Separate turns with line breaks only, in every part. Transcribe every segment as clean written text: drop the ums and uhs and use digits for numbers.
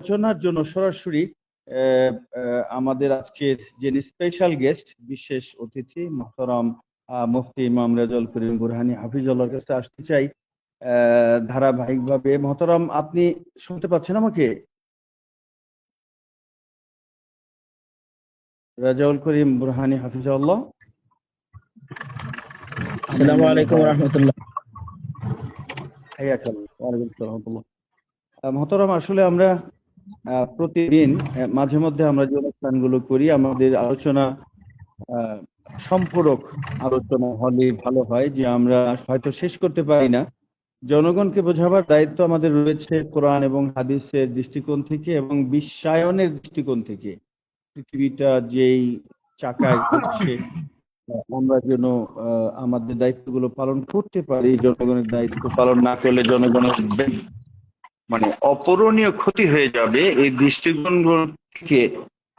আলোচনার জন্য সরাসরি আমাদের আজকের যিনি স্পেশাল গেস্ট, বিশেষ অতিথি মোহতারাম মুফতি ইমাম রেজাউল করিম বুরহানি হাফিজুল্লাহর কাছে আসতে চাই ধারাবাহিকভাবে। মোহতারাম, আপনি শুনতে পাচ্ছেন আমাকে? রেজাউল করিম বুরহানি হাফিজুল্লাহ।
আসসালামু আলাইকুম ওয়া রাহমাতুল্লাহ।
হাইয়াকাল্লাহ। ওয়া আলাইকুম আসসালাম ওয়া রাহমাতুল্লাহ। মোহতারাম, আসলে আমরা প্রতিদিন মাঝে মধ্যে আমরা যে অনুষ্ঠানগুলো করি, আমাদের আলোচনা সম্পূরক আলোচনা হলে ভালো হয়, যে আমরা হয়তো শেষ করতে পারি না। জনগণকে বোঝাবার দায়িত্ব আমাদের রয়েছে কোরআন এবং হাদিসের দৃষ্টিকোণ থেকে এবং বিশ্বায়নের দৃষ্টিকোণ থেকে। পৃথিবীটা যেই চাকায় ঘুরছে, আমরা যেন আমাদের দায়িত্বগুলো পালন করতে পারি। জনগণের দায়িত্ব পালন না করলে জনগণের মানে অপূরণীয় ক্ষতি হয়ে যাবে। এই দৃষ্টিকোণ থেকে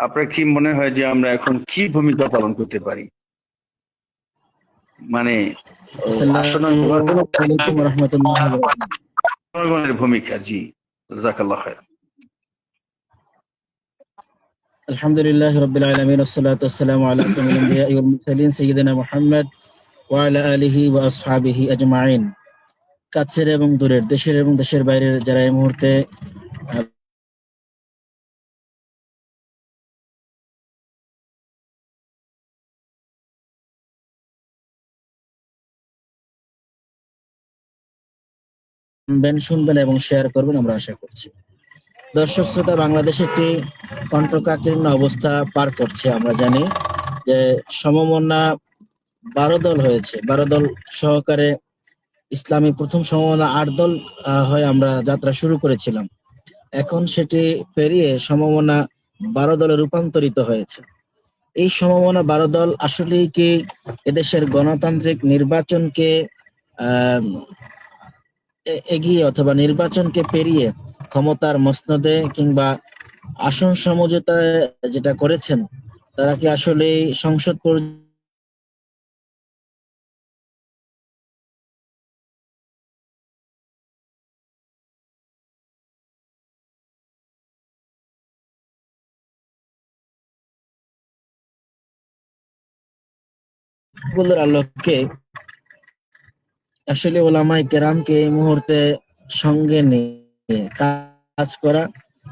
আপনার কি মনে হয় যে আমরা এখন কি ভূমিকা পালন করতে পারি? মানে জনগণের ভূমিকা। জি, জাযাকাল্লাহ খায়র।
আলহামদুলিল্লাহি রাব্বিল আলামিন ওয়াসসালাতু ওয়াসসালামু আলা আশরাফিল আমবিয়া ওয়াল মুরসালিন সাইয়্যিদিনা মুহাম্মদ ওয়া আলা আলিহি ওয়া আসহাবিহি আজমাইন। কাছের এবং দূরের, দেশের এবং দেশের বাইরের যারা এই মুহূর্তে শুনবেন এবং শেয়ার করবেন আমরা আশা করছি। দর্শক শ্রোতা, বাংলাদেশ একটি কণ্টকাকীর্ণ অবস্থা পার করছে। আমরা জানি যে সমমনা 12 দল হয়েছে, 12 দল সহকারে ইসলামী প্রথম সমমনা 8 দল হয়ে আমরা যাত্রা শুরু করেছিলাম। এখন সেটি পেরিয়ে সমমনা 12 দলে রূপান্তরিত হয়েছে। এই সমমনা 12 দল আসলেই কি এদেশের গণতান্ত্রিক নির্বাচনকে এগিয়ে অথবা নির্বাচনকে পেরিয়ে ক্ষমতার মসনদে কিংবা আসন সমঝোতায় যেটা করেছেন, তারা কি আসলে সংসদ গুলোর আলোকে আসলে ওলামায়ে কেরামকে এই মুহূর্তে সঙ্গে নিয়ে কাজ করা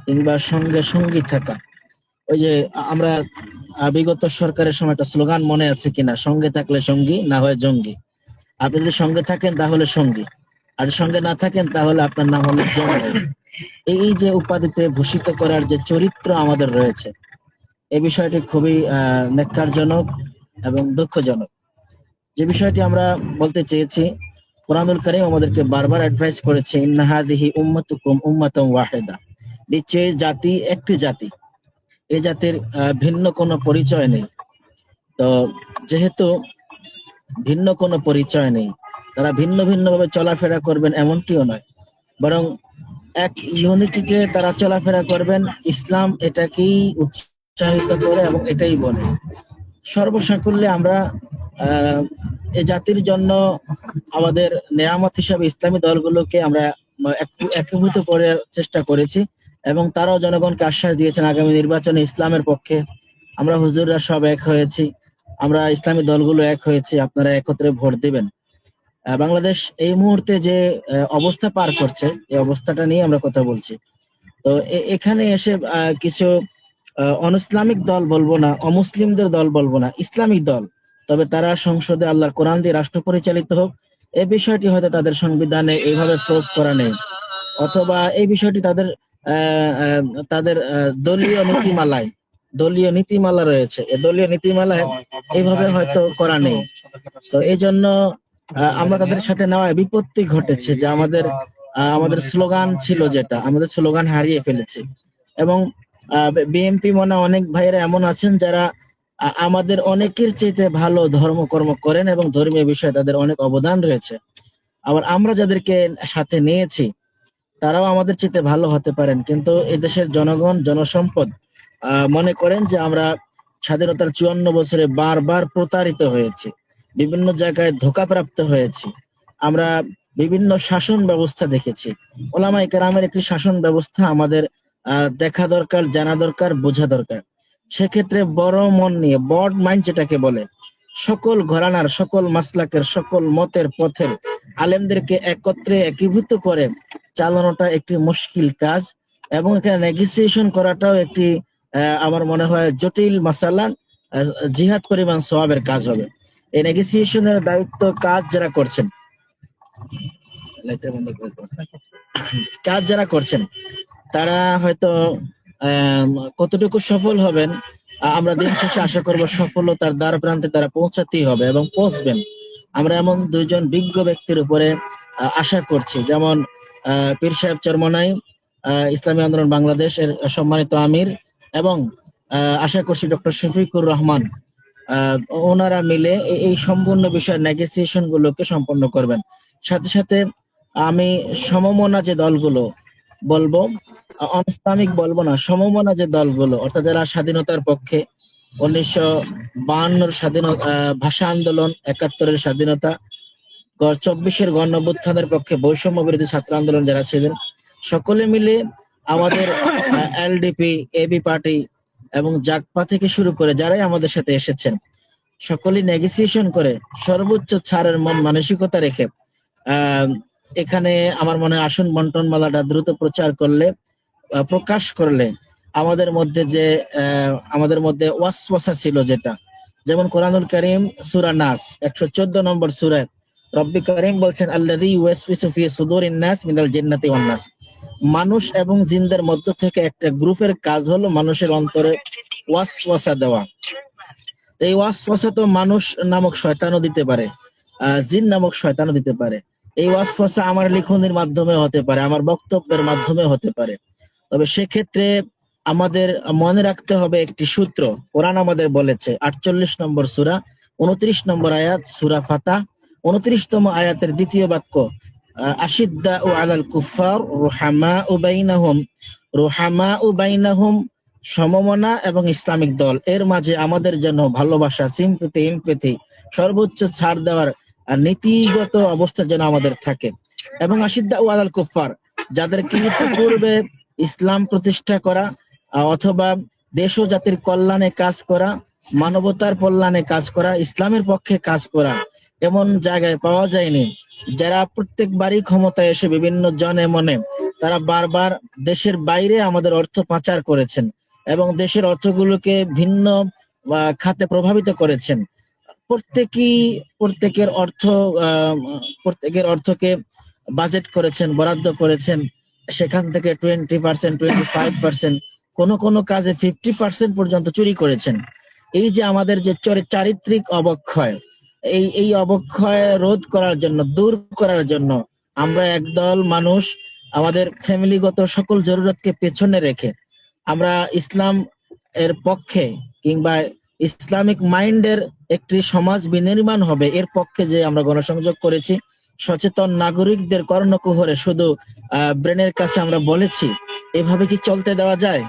কিংবা সঙ্গে সঙ্গী থাকা। ওই যে আমরা বিগত সরকারের সময় একটা স্লোগান মনে আছে কিনা, সঙ্গে থাকলে সঙ্গী, না হয় জঙ্গি। আপনি যদি সঙ্গে থাকেন তাহলে সঙ্গী, আর সঙ্গে না থাকেন তাহলে আপনার নাম হলো জঙ্গি। এই যে উপাধিতে ভূষিত করার যে চরিত্র আমাদের রয়েছে, এই বিষয়টি খুবই ন্যাক্কারজনক এবং দুঃখজনক। যে বিষয়টি আমরা বলতে চেয়েছি, কোরআনুল কারীম আমাদেরকে বারবার অ্যাডভাইস করেছে, ইন্না হাযিহি উম্মাতুকুম উম্মাতান ওয়াহিদা। নিশ্চয়ই জাতি একটি জাতি, এই জাতির ভিন্ন কোনো পরিচয় নেই। তো যেহেতু ভিন্ন কোনো পরিচয় নেই, তারা ভিন্ন ভিন্ন ভাবে চলাফেরা করবেন এমনটিও নয়, বরং এক ইউনিটিতে তারা চলাফেরা করবেন। ইসলাম এটাকেই উৎসাহিত করে এবং এটাই বলে। সর্বসাকুল্যে আমরা এই জাতির জন্য আমাদের নেয়ামত হিসাবে ইসলামী দলগুলোকে আমরা একীভূত করার চেষ্টা করেছি এবং তারাও জনগণকে আশ্বাস দিয়েছেন আগামী নির্বাচনে ইসলামের পক্ষে। আমরা হুজুররা সব এক হয়েছি, আমরা ইসলামী দলগুলো এক হয়েছি, আপনারা একত্রে ভোট দিবেন। বাংলাদেশ এই মুহূর্তে যে অবস্থা পার করছে, এই অবস্থাটা নিয়ে আমরা কথা বলছি। তো এখানে এসে কিছু অনইসলামিক দল বলবো না, অমুসলিমদের দল বলবো না, ইসলামিক দল, তবে তারা সংসদে আল্লাহর কোরআন দিয়ে রাষ্ট্র পরিচালিত হোক, এই বিষয়টি হয়তো তাদের সংবিধানে এইভাবে প্রয়োগ করা নেই, অথবা এই বিষয়টি তাদের তাদের দলীয় নীতিমালা রয়েছে, এই দলীয় নীতিমালায় এইভাবে হয়তো করা নেই। তো এই জন্য আমরা তাদের সাথে নেওয়া বিপত্তি ঘটেছে যে আমাদের স্লোগান ছিল, যেটা আমাদের স্লোগান হারিয়ে ফেলেছে। এবং বিএনপি মনে অনেক ভাইয়েরা এমন আছেন যারা আমাদের অনেকের চাইতে ভালো ধর্মকর্ম করেন এবং ধর্মীয় বিষয়ে তাদের অনেক অবদান রয়েছে। আবার আমরা যাদেরকে সাথে নিয়েছি তারাও আমাদের চাইতে ভালো হতে পারেন, কিন্তু এদেশের জনগণ, জনসম্পদ মনে করেন যে আমরা স্বাধীনতার 54 বছরে বারবার প্রতারিত হয়েছি, বিভিন্ন জায়গায় ধোঁকাপ্রাপ্ত হয়েছি, আমরা বিভিন্ন শাসন ব্যবস্থা দেখেছি। ওলামায়ে কেরামের একটি শাসন ব্যবস্থা আমাদের দেখা দরকার, জানা দরকার, বোঝা দরকার। সেক্ষেত্রে বড় মন নিয়ে, বড় মাইন্ড যেটাকে বলে, সকল ঘরানার, সকল মাসলাকের, সকল মতের পথের আলেমদেরকে একত্রে একীভূত করে চালানোটা একটি মুশকিল কাজ, এবং এখানে নেগোসিয়েশন করাটাও একটি আমার মনে হয় জটিল মাসালা, জিহাদ পরিমাণ সওয়াবের কাজ হবে। এই নেগোসিয়েশনের দায়িত্ব কাজ যারা করছেন তারা হয়তো কতটুকু সফল হবেন, আমরা দিন শেষে আশা করব সফলতার দ্বার প্রান্তে তারা পৌঁছাতেই হবে এবং পৌঁছবেন। আমরা এমন দুইজন বিজ্ঞ ব্যক্তির উপরে আশা করছি, যেমন পীর সাহেব চরমনাই, ইসলামী আন্দোলন বাংলাদেশ এর সম্মানিত আমির, এবং আশা করছি ডক্টর শফিকুর রহমান, ওনারা মিলে এই সম্পূর্ণ বিষয়ের নেগোসিয়েশন গুলোকে সম্পন্ন করবেন। সাথে সাথে আমি সমমনা যে দলগুলো বলবো, অনইসলামিক বলবো না, সমমনা যে দলগুলো, অর্থাৎ যারা স্বাধীনতার পক্ষে, 1952 স্বাধীনতা, ভাষা আন্দোলন, 71-এর স্বাধীনতা, 24-এর গণঅভ্যুত্থানের পক্ষে, বৈষম্য বিরোধী ছাত্র আন্দোলন যারা ছিলেন, সকলে মিলে আমাদের এলডিপি, এবি পার্টি এবং জাগপা থেকে শুরু করে যারাই আমাদের সাথে এসেছেন, সকলেই নেগোসিয়েশন করে সর্বোচ্চ ছাড়ের মন মানসিকতা রেখে এখানে আমার মনে হয় আসন বন্টন মালাটা দ্রুত প্রকাশ করলে আমাদের মধ্যে ওয়াসওয়াসা ছিল, যেটা যেমন কোরআনুল কারীম সূরা নাস 114 নম্বর সূরায় রব্বি কারীম বলছেন, আল্লাযী ইউওয়াসওয়িসু ফি সুদুরিন নাস মিনাল জিন্নাতি ওয়ান নাস। মানুষ এবং জিনদের মধ্য থেকে একটা গ্রুপের কাজ হলো মানুষের অন্তরে ওয়াসওয়াসা দেওয়া। এই ওয়াসওয়াসা তো মানুষ নামক শয়তানও দিতে পারে, জিন নামক শয়তানও দিতে পারে। এই ওয়াসওয়াসা আমার লিখনের মাধ্যমে হতে পারে, আমার বক্তব্যের মাধ্যমে হতে পারে। তবে সেক্ষেত্রে আমাদের মনে রাখতে হবে একটি সূত্র, কোরআন আমাদের বলেছে, 48 নম্বর সূরা 29 নম্বর আয়াত, সূরা ফাতাহ 29তম আয়াতের দ্বিতীয় বাক্য, আশিদ্দাউ আলাল কুফার রুহামাউ বাইনাহুম, সমমনা এবং ইসলামিক দল এর মাঝে আমাদের জন্য ভালোবাসা, সিম্পথি, এমপ্যাথি, সর্বোচ্চ ছাড় দেওয়ার নীতিগত অবস্থা যেন আমাদের থাকে। এবং আশিদ্দাউ আলাল কুফার, যাদেরকে পূর্বে ইসলাম প্রতিষ্ঠা করা অথবা দেশ ও জাতির কল্যাণে কাজ করা, মানবতার কল্যাণে কাজ করা, ইসলামের পক্ষে কাজ করা এমন জায়গায় পাওয়া যায়নি, যারা প্রত্যেকবারই ক্ষমতায় এসে বিভিন্ন জনে মনে তারা বারবার দেশের বাইরে আমাদের অর্থ পাচার করেছেন এবং দেশের অর্থগুলোকে ভিন্ন খাতে প্রভাবিত করেছেন। প্রত্যেকের অর্থকে বাজেট করেছেন, বরাদ্দ করেছেন, সেখান থেকে 20%, 25%, কোনো কাজে 50% পর্যন্ত চুরি করেছেন। এই যে আমাদের যে চারিত্রিক অবক্ষয়, এই অবক্ষয় রোধ করার জন্য, দূর করার জন্য আমরা একদল মানুষ আমাদের ফ্যামিলিগত সকল জরুরতকে পেছনে রেখে আমরা ইসলাম এর পক্ষে কিংবা ইসলামিক মাইন্ডের একটি সমাজ বিনির্মাণ হবে এর পক্ষে যে আমরা গণসংযোগ করেছি, সচেতন নাগরিকদের কর্ণকুহরে শুধু ব্রেনের কাছে আমরা বলেছি, এভাবে কি চলতে দেওয়া যায়?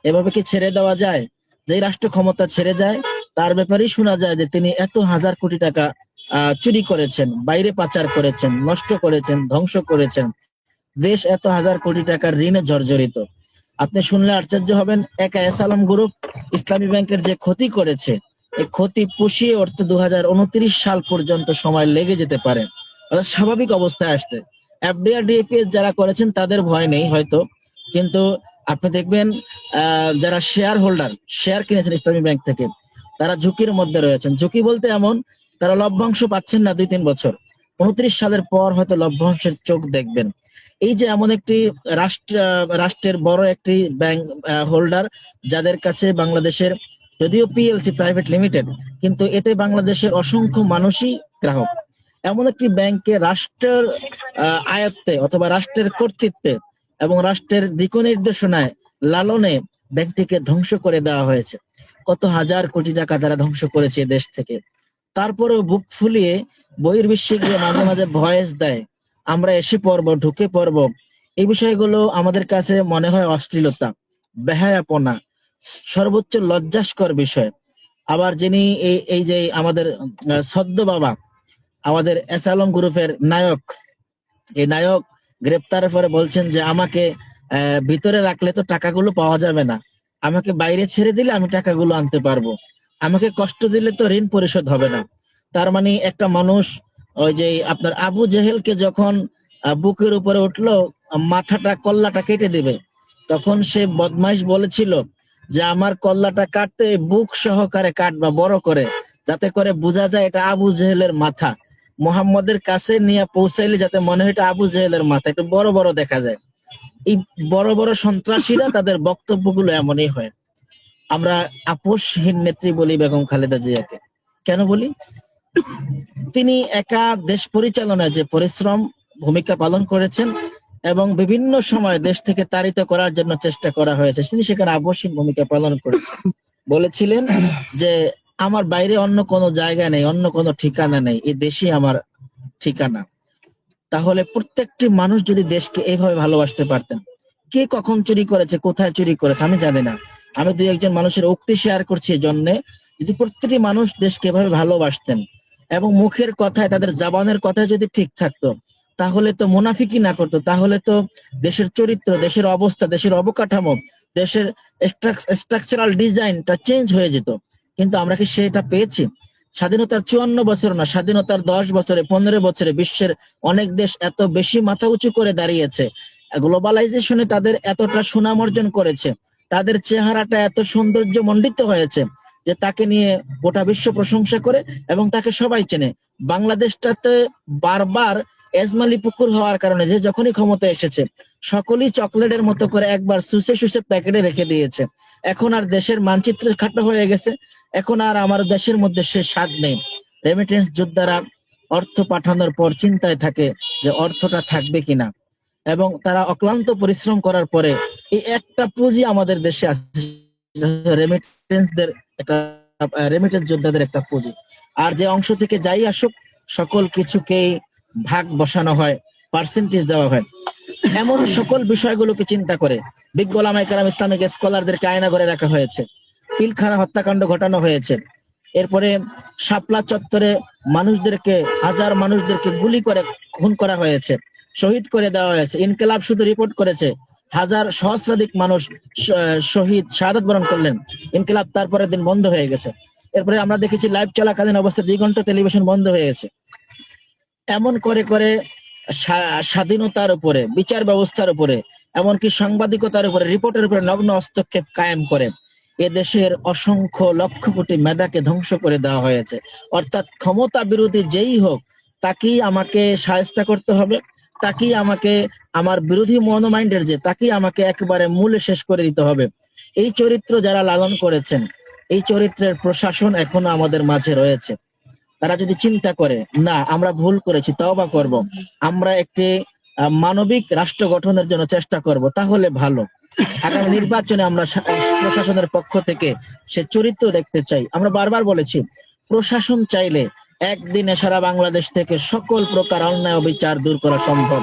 এভাবে কি ছেড়ে দেওয়া যায়? যে রাষ্ট্র ক্ষমতা ছেড়ে যায় তার ব্যাপারেই শোনা যায় যে তিনি এত হাজার কোটি টাকা চুরি করেছেন, বাইরে পাচার করেছেন, নষ্ট করেছেন, ধ্বংস করেছেন, দেশ এত হাজার কোটি টাকার ঋণে জর্জরিত। আপনি শুনলে আশ্চর্য হবেন, একা এসালাম গ্রুপ ইসলামী ব্যাংকের যে ক্ষতি করেছে, এই ক্ষতি পুষিয়ে উঠতে 2029 সাল পর্যন্ত সময় লেগে যেতে পারে স্বাভাবিক অবস্থায় আসতে। এফডিআর ডিএফএস যারা করেছেন তাদের ভয় নেই হয়তো, কিন্তু আপনি দেখবেন যারা শেয়ার হোল্ডার, শেয়ার কিনেছেন ইসলামী ব্যাংক থেকে, তারা ঝুঁকির মধ্যে রয়েছেন। ঝুঁকি বলতে এমন, তারা লভ্যাংশ পাচ্ছেন না 2-3 বছর, 29 সালের পর হয়তো লভ্যাংশের চোখ দেখবেন। এই যে এমন একটি রাষ্ট্রের বড় একটি ব্যাংক হোল্ডার, যাদের কাছে বাংলাদেশের, যদিও পিএলসি প্রাইভেট লিমিটেড, কিন্তু এতে বাংলাদেশের অসংখ্য মানুষই গ্রাহক। এমন একটি ব্যাংকে রাষ্ট্রের আয়ত্তে অথবা রাষ্ট্রের কর্তৃত্বে এবং রাষ্ট্রের দিক নির্দেশনায় লালনে ব্যাংকটিকে ধ্বংস করে দেওয়া হয়েছে। কত হাজার কোটি টাকা তারা ধ্বংস করেছে দেশ থেকে। তারপরেও বুক ফুলিয়ে বহির্বিশ্বে গিয়ে মাঝে মাঝে ভয়েস দেয়, আমরা এসে পড়বো, ঢুকে পড়বো। এই বিষয়গুলো আমাদের কাছে মনে হয় অশ্লীলতা, বেহায়াপনা, সর্বোচ্চ লজ্জাস্কর বিষয়। আবার যিনি এই যে আমাদের সদ্য বাবা, আমাদের এসালম গ্রুপের নায়ক, এই নায়ক গ্রেপ্তারের পরে বলছেন যে আমাকে ভিতরে রাখলে তো টাকাগুলো পাওয়া যাবে না, আমাকে বাইরে ছেড়ে দিলে আমি টাকাগুলো আনতে পারবো, আমাকে কষ্ট দিলে তো ঋণ পরিশোধ হবে না। তার মানে একটা মানুষ, ওই যে আপনার আবু জেহেলকে যখন বুকের উপরে উঠলো, মাথাটা কল্লাটা কেটে দিবে, তখন সে বদমাইশ বলেছিল যে আমার কল্লাটা কাটতে বুক সহকারে কাটবা, বড় করে, যাতে করে বোঝা যায় এটা আবু জেহেলের মাথা। মোহাম্মদের কাছে নিয়ে পৌঁছাইলে যাতে মনে হয় এটা আবু জেহেলের মাথা, একটু বড় বড় দেখা যায়। এই বড় বড় সন্ত্রাসীরা তাদের বক্তব্যগুলো এমনই হয়। আমরা আপোষহীন নেত্রী বলি বেগম খালেদা জিয়াকে। কেন বলি? তিনি একা দেশ পরিচালনায় যে পরিশ্রম ভূমিকা পালন করেছেন এবং বিভিন্ন সময় দেশ থেকে তাড়িত করার জন্য চেষ্টা করা হয়েছে, তিনি সেখানে আবশ্যিক ভূমিকা পালন করেছেন। বলেছিলেন যে আমার বাইরে অন্য কোনো জায়গা নেই, অন্য কোনো ঠিকানা নেই, এই দেশই আমার ঠিকানা। তাহলে প্রত্যেকটি মানুষ যদি দেশকে এইভাবে ভালোবাসতে পারতেন, কে কখন চুরি করেছে, কোথায় চুরি করেছে আমি জানি না, আমি দুই একজন মানুষের উক্তি শেয়ার করছি এই জন্যে, যদি প্রত্যেকটি মানুষ দেশকে এভাবে ভালোবাসতেন এবং মুখের কথায়, তাদের জবানের কথায় যদি ঠিক থাকতো, তাহলে তো মুনাফিকি না করতো, তাহলে তো দেশের চরিত্র, দেশের অবস্থা, দেশের অবকাঠামো, দেশের স্ট্রাকচারাল ডিজাইনটা চেঞ্জ হয়ে যেত। কিন্তু আমরা কি সেটা পেয়েছি? স্বাধীনতার 54 বছর না, স্বাধীনতার 10 বছরে, 15 বছরে বিশ্বের অনেক দেশ এত বেশি মাথা উঁচু করে দাঁড়িয়েছে, গ্লোবালাইজেশনে তাদের এতটা সুনাম অর্জন করেছে, তাদের চেহারাটা এত সৌন্দর্য মণ্ডিত হয়েছে যে তাকে নিয়ে গোটা বিশ্ব প্রশংসা করে এবং তাকে সবাই চেনে। বাংলাদেশটাতে বারবার এজমালি পুকুর হওয়ার কারণে যে যখনই ক্ষমতা এসেছে সকলেই চকলেটের মতো করে একবার সুসে সুসে প্যাকেটে রেখে দিয়েছে। এখন আর দেশের মানচিত্র খাটো হয়ে গেছে, এখন আর আমার দেশের মধ্যে সে স্বাদ নেই। রেমিটেন্স যোদ্ধারা অর্থ পাঠানোর পর চিন্তায় থাকে যে অর্থটা থাকবে কিনা, এবং তারা অক্লান্ত পরিশ্রম করার পরে এই একটা পুঁজি আমাদের দেশে আছে, রেমিটেন্সদের একটা, রেমিটেন্স যোদ্ধাদের একটা পুঁজি। আর যে অংশ থেকে যাই আসুক সকল কিছুকেই ভাগ বসানো হয়, পার্সেন্টেজ দেওয়া হয়। এমন সকল বিষয়গুলোকে চিন্তা করে বিজ্ঞ ওলামায়ে কেরাম, ইসলামিক স্কলারদেরকে আয়না করে রাখা হয়েছে, পিলখানা হত্যাকাণ্ড ঘটানো হয়েছে, এরপরে শাপলা চত্বরে মানুষদেরকে, হাজার মানুষদেরকে গুলি করে খুন করা হয়েছে, শহীদ করে দেওয়া হয়েছে। ইনকিলাব শুধু রিপোর্ট করেছে, হাজার সহস্রাধিক মানুষ শহীদ শাহাদাত বরণ করলেন, ইনকিলাব তারপরের দিন বন্ধ হয়ে গেছে। এরপরে আমরা দেখেছি লাইভ চলাকালীন অবস্থায় 2 ঘন্টা টেলিভিশন বন্ধ হয়ে গেছে। এমন করে করে স্বাধীনতার উপরে, বিচার ব্যবস্থার উপরে, এমনকি সাংবাদিকতার উপরে, রিপোর্টের উপরে নগ্ন হস্তক্ষেপ কায়েম করে এদেশের অসংখ্য লক্ষ কোটি মেধাকে ধ্বংস করে দেওয়া হয়েছে। অর্থাৎ ক্ষমতা বিরোধী যেই হোক তাকেই আমাকে শায়েস্তা করতে হবে, তাকেই আমাকে, আমার বিরোধী মনোমাইন্ডের যে, তাকেই আমাকে একেবারে মূলে শেষ করে দিতে হবে। এই চরিত্র যারা লালন করেছেন, এই চরিত্রের প্রশাসন এখনো আমাদের মাঝে রয়েছে। তারা যদি চিন্তা করে না আমরা ভুল করেছি, তওবা করব, আমরা একটি মানবিক রাষ্ট্র গঠনের জন্য চেষ্টা করব, তাহলে ভালো। আগামী নির্বাচনে আমরা প্রশাসনের পক্ষ থেকে সে চরিত্র দেখতে চাই। আমরা বারবার বলেছি প্রশাসন চাইলে একদিনে সারা বাংলাদেশ থেকে সকল প্রকার অন্যায় অবিচার দূর করা সম্ভব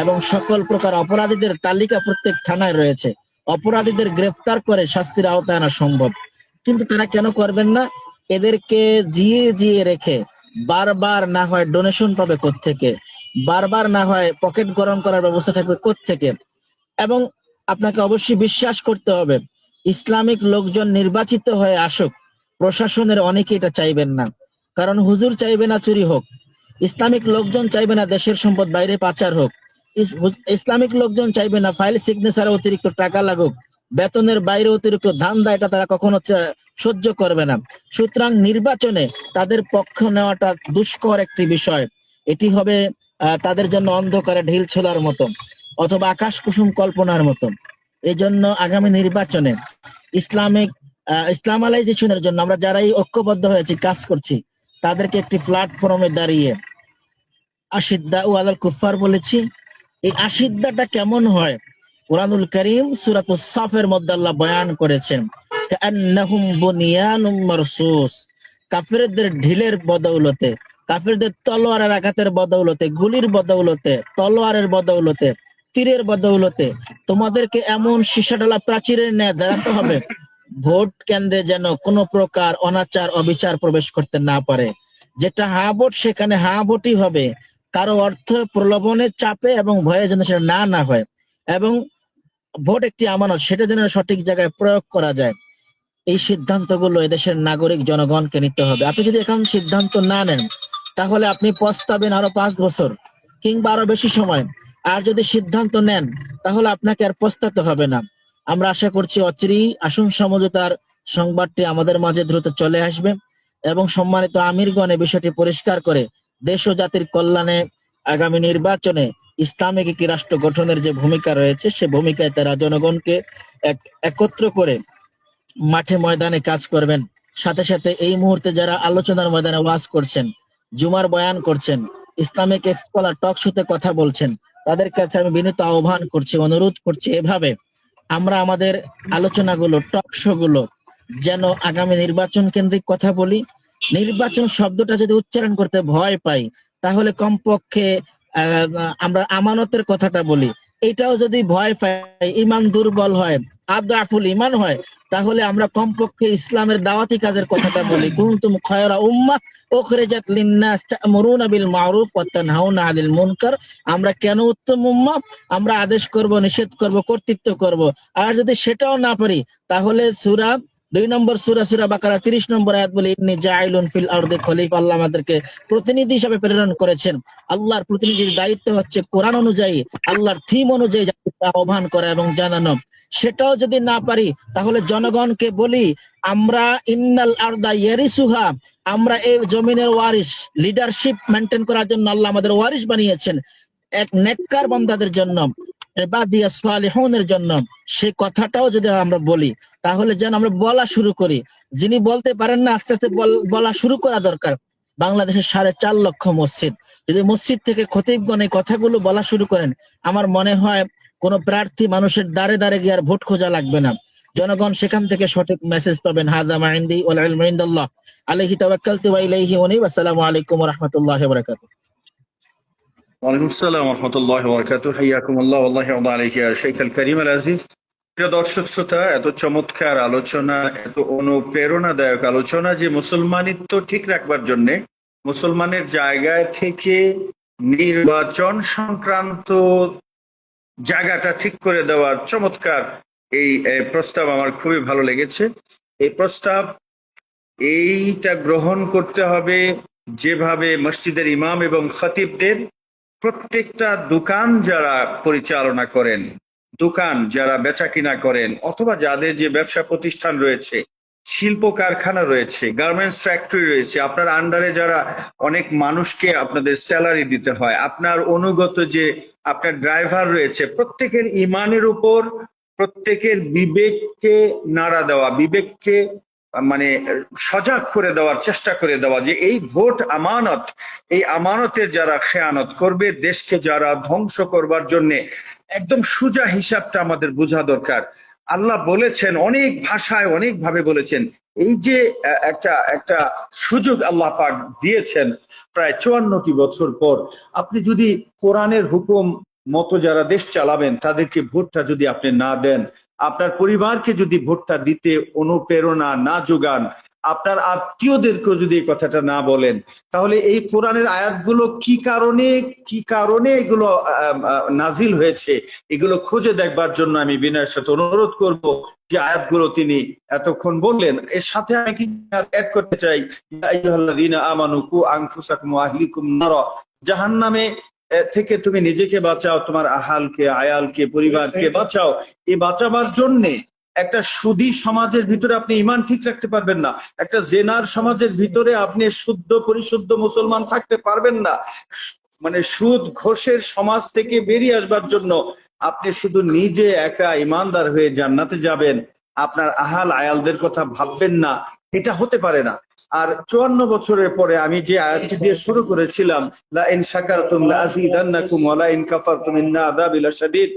এবং সকল প্রকার অপরাধীদের তালিকা প্রত্যেক থানায় রয়েছে, অপরাধীদের গ্রেফতার করে শাস্তির আওতায় আনা সম্ভব। কিন্তু তারা কেন করবেন না? এদেরকে জিয়ে জিয়ে রেখে বারবার না হয় ডোনেশন পাবে কোত্থেকে, বারবার না হয় পকেট গরম করার ব্যবস্থা থাকবে কোত্থেকে। এবং আপনাকে অবশ্যই বিশ্বাস করতে হবে ইসলামিক লোকজন নির্বাচিত হয়ে আসুক, প্রশাসনের অনেকে এটা চাইবেন না, কারণ হুজুর চাইবে না চুরি হোক, ইসলামিক লোকজন চাইবে না দেশের সম্পদ বাইরে পাচার হোক, ইসলামিক লোকজন চাইবে না ফাইল সিগনেচারে অতিরিক্ত টাকা লাগুক, বেতনের বাইরে অতিরিক্ত ধান্দা, এটা তারা কখনো সহ্য করবে না। সুতরাং নির্বাচনে তাদের পক্ষ নেওয়াটা দুষ্কর একটি বিষয়। এটি হবে তাদের জন্য অন্ধকারে ঢিল ছোলার মতো অথবা আকাশ কুসুম কল্পনার মতো। এই জন্য আগামী নির্বাচনে ইসলামালাইজেশনের জন্য আমরা যারাই ঐক্যবদ্ধ হয়েছি, কাজ করছি, তাদেরকে একটি প্ল্যাটফর্মে দাঁড়িয়ে আশিদ্দাউ আলাল কুফার বলেছি। এই আশিদ্দাটা কেমন হয় কুরআনুল কারীম সূরাতুস সাফের মধ্যে আল্লাহ বয়ান করেছেন, কান্নাহুম বুনিয়ানুম মারসুস। কাফেরদের ঢিলের বদৌলতে, কাফেরদের তলোয়ারের আঘাতের বদৌলতে, গুলির বদৌলতে, তলোয়ারের বদৌলতে, তীরের বদৌলতে তোমাদেরকে এমন সীসাডালা প্রাচীরের ন্যায় দাঁড়াতে হবে ভোট কেন্দ্রে যেন কোনো প্রকার অনাচার অবিচার প্রবেশ করতে না পারে। যেটা হা ভোট সেখানে হা ভোটই হবে, কারো অর্থ প্রলোভনের চাপে এবং ভয়ে যেন সেটা না হয়। এবং ভোট একটি আমানত, সেটা যেন সঠিক জায়গায় প্রয়োগ করা যায়, এই সিদ্ধান্তগুলো এদেশের নাগরিক জনগণকে নিতে হবে। আপনি যদি এখন সিদ্ধান্ত না নেন, তাহলে আপনি পস্তাবেন আরো 5 বছর কিংবা আরো বেশি সময়। আর যদি সিদ্ধান্ত নেন, তাহলে আপনাকে আর পস্তাতে হবে না। আমরা আশা করছি অচিরেই আসন সমঝোতার সংবাদটি আমাদের মাঝে দ্রুত চলে আসবে এবং সম্মানিত আমিরগণ এই বিষয়টি পরিষ্কার করে দেশ ও জাতির কল্যাণে আগামী নির্বাচনে ইসলামিক একটি রাষ্ট্র গঠনের যে ভূমিকা রয়েছে, সে ভূমিকায় তারা জনগণকে একত্র করে মাঠে ময়দানে কাজ করবেন। সাথে সাথে এই মুহূর্তে যারা আলোচনার ময়দানে ওয়াজ করছেন, জুমার বয়ান করছেন, ইসলামিক স্কলার টক শোতে কথা বলছেন, তাদের কাছে আমি বিনীত আহ্বান করছি, অনুরোধ করছি, এভাবে আমরা আমাদের আলোচনাগুলো, টক শো গুলো যেন আগামী নির্বাচন কেন্দ্রিক কথা বলি। নির্বাচন শব্দটা যদি উচ্চারণ করতে ভয় পাই, তাহলে কমপক্ষে আমরা আমানতের কথাটা বলি। এটাও যদি ভয় পাই, ইমান দুর্বল হয়, আদাফুল ইমান হয়, তাহলে আমরা কমপক্ষে ইসলামের দাওয়াতি কাজের কথাটা বলি। কুনতুম খায়রা উম্মাহ উখরিজাত লিন-নাস তা'মুরুনা বিল মা'রুফ ওয়া তানহাউনা আনিল মুনকার। আমরা কেন উত্তম উম্মাহ? আমরা আদেশ করব, নিষেধ করব, কর্তৃত্ব করব। আর যদি সেটাও না পারি, তাহলে সূরা 2 নম্বর সূরা বাকারা 30 নম্বর আয়াত বলে, ইন্নী জাইলুন ফিল আরদি খলিফা। আল্লাহ আমাদেরকে প্রতিনিধি হিসেবে প্রেরণ করেছেন। আল্লাহর প্রতিনিধির দায়িত্ব হচ্ছে কোরআন অনুযায়ী, আল্লাহর থিম অনুযায়ী আহ্বান করা এবং জানানো। সেটাও যদি না পারি, তাহলে জনগণকে বলি, আমরা ইন্নাল আরদা ইয়ারিসুহা, আমরা এই জমিনের ওয়ারিস। লিডারশিপ মেনটেন করার জন্য আল্লাহ আমাদের ওয়ারিস বানিয়েছেন, এক নেককার বান্দাদের জন্য, ইবাদিয়াস সালিহুনের জন্য। সেই কথাটাও যদি আমরা বলি, তাহলে যেন আমরা বলা শুরু করি। যিনি বলতে পারেন না, আস্তে আস্তে বলা শুরু করা দরকার। বাংলাদেশের 4.5 লক্ষ মসজিদ, যদি মসজিদ থেকে খতিবগণ এই কথাগুলো বলা শুরু করেন, আমার মনে হয় কোন প্রার্থী মানুষের দ্বারে দ্বারে গিয়ে আর ভোট খোঁজা লাগবে না। জনগণ সেখান থেকে সঠিক মেসেজ পাবেন। হাযা মা ইনদি ওয়াল ইলমু ইনদাল্লাহ, আলাইহি তাওয়াক্কালতু ওয়া ইলাইহি উনীব। আসসালামু আলাইকুম ওয়া রাহমাতুল্লাহি ওয়া বারাকাতুহু।
ওয়ালাইকুম আসসালাম ওয়া রাহমাতুল্লাহি ওয়া বারাকাতুহু। হাইয়াকুমুল্লাহ ওয়াল্লাহি ওয়া আলাইহি ইয়া শাইখুল কারীম আল আজিজ। প্রিয় দর্শক শ্রোতা, এত চমৎকার আলোচনা, এত অনুপ্রেরণাদায়ক আলোচনা যে মুসলমানিত্ব ঠিক রাখবার জন্য মুসলমানের জায়গায় থেকে নির্বাচন সংক্রান্ত জায়গাটা ঠিক করে দেওয়ার চমৎকার এই প্রস্তাব আমার খুবই ভালো লেগেছে। এই প্রস্তাব এইটা গ্রহণ করতে হবে যেভাবে মসজিদের ইমাম এবং খতিবদের, প্রত্যেকটা দোকান যারা পরিচালনা করেন, দোকান যারা বেচা কিনা করেন, অথবা যাদের যে ব্যবসা প্রতিষ্ঠান রয়েছে, শিল্প কারখানা রয়েছে, গার্মেন্টস ফ্যাক্টরি রয়েছে, আপনার আন্ডারে যারা অনেক মানুষকে আপনাদের স্যালারি দিতে হয়, আপনার অনুগত যে আপনার ড্রাইভার রয়েছে, প্রত্যেকের ইমানের উপর, প্রত্যেকের বিবেককে নাড়া দেওয়া, বিবেককে মানে সজাগ করে দেওয়ার চেষ্টা করে দেওয়া যে এই ভোট আমানত, এই আমানতের যারা খেয়ানত করবে, দেশকে যারা ধ্বংস করবার জন্য, একদম সোজা হিসাবটা আমাদের বোঝা দরকার। আল্লাহ বলেছেন অনেক ভাষায়, অনেক ভাবে বলেছেন। এই যে একটা সুযোগ আল্লাহ পাক দিয়েছেন প্রায় 54টি বছর পর, আপনি যদি কোরআনের হুকুম মতো যারা দেশ চালাবেন তাদেরকে ভোটটা যদি আপনি না দেন, আপনার পরিবারকে যদি ভোটটা দিতে অনুপ্রেরণা না যোগান, আপনার আত্মীয়দেরকেও যদি এই কথাটা না বলেন, তাহলে এই কোরআনের আয়াতগুলো কি কারণে এগুলো নাজিল হয়েছে, এগুলো খুঁজে দেখবার জন্য আমি বিনয়ের সাথে অনুরোধ করব যে আয়াতগুলো তিনি এতক্ষণ বললেন। এর সাথে আমি কি অ্যাড করতে চাই, ইয়া আইয়ুহাল্লাযীনা আমানু কু আনফুসাকুম ওয়া আহলিকুম নারা, জাহান্নামে থেকে তুমি নিজেকে বাঁচাও, তোমার আহালকে, আয়ালকে, পরিবারকে বাঁচাও। এই বাঁচাবার জন্যে একটা সুদী সমাজের ভিতরে আপনি ইমান ঠিক রাখতে পারবেন না, একটা জেনার সমাজের ভিতরে আপনি শুদ্ধ পরিশুদ্ধ মুসলমান থাকতে পারবেন না। মানে সুদ ঘোষের সমাজ থেকে বেরিয়ে আসবার জন্য আপনি শুধু নিজে একা ইমানদার হয়ে জান্নাতে যাবেন, আপনার আহাল আয়ালদের কথা ভাববেন না, এটা হতে পারে না। আর 54 বছরের পরে আমি যে আয়াতটি দিয়ে শুরু করেছিলাম, লা ইন শাকারতুম লা আযীদান্নাকুম ওয়া লা ইন কাফারতুম ইন্না আযাবি লাশাদীদ,